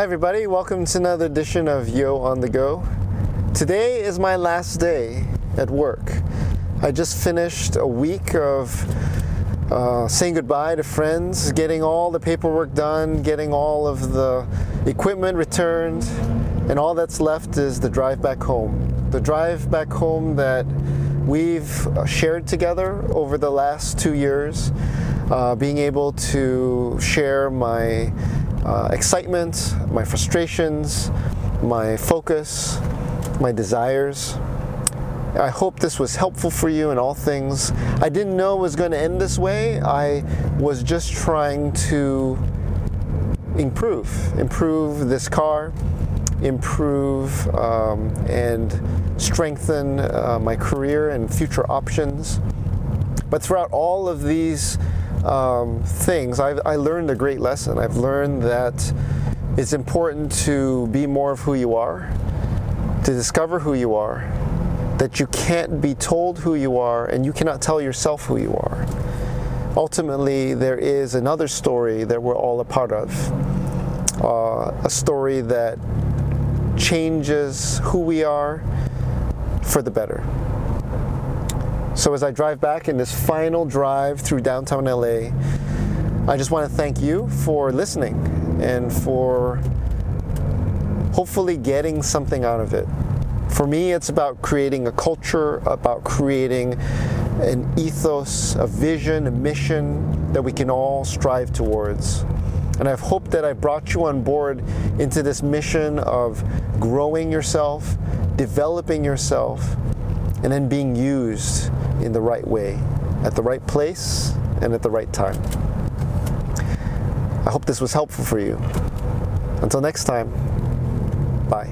Hi everybody, welcome to another edition of Yo on the Go. Today is my last day at work. I just finished a week of saying goodbye to friends, getting all the paperwork done, getting all of the equipment returned, and all that's left is the drive back home. The drive back home that we've shared together over the last 2 years, being able to share my excitement, my frustrations, my focus, my desires. I hope this was helpful for you in all things. I didn't know it was going to end this way. I was just trying to improve this car, improve and strengthen my career and future options. But throughout all of these things, I learned a great lesson. I've learned that it's important to be more of who you are, to discover who you are, that you can't be told who you are and you cannot tell yourself who you are. Ultimately, there is another story that we're all a part of, a story that changes who we are for the better. So as I drive back in this final drive through downtown LA, I just want to thank you for listening and for hopefully getting something out of it. For me, it's about creating a culture, about creating an ethos, a vision, a mission that we can all strive towards. And I've hoped that I brought you on board into this mission of growing yourself, developing yourself, and then being used in the right way, at the right place, and at the right time. I hope this was helpful for you. Until next time, bye.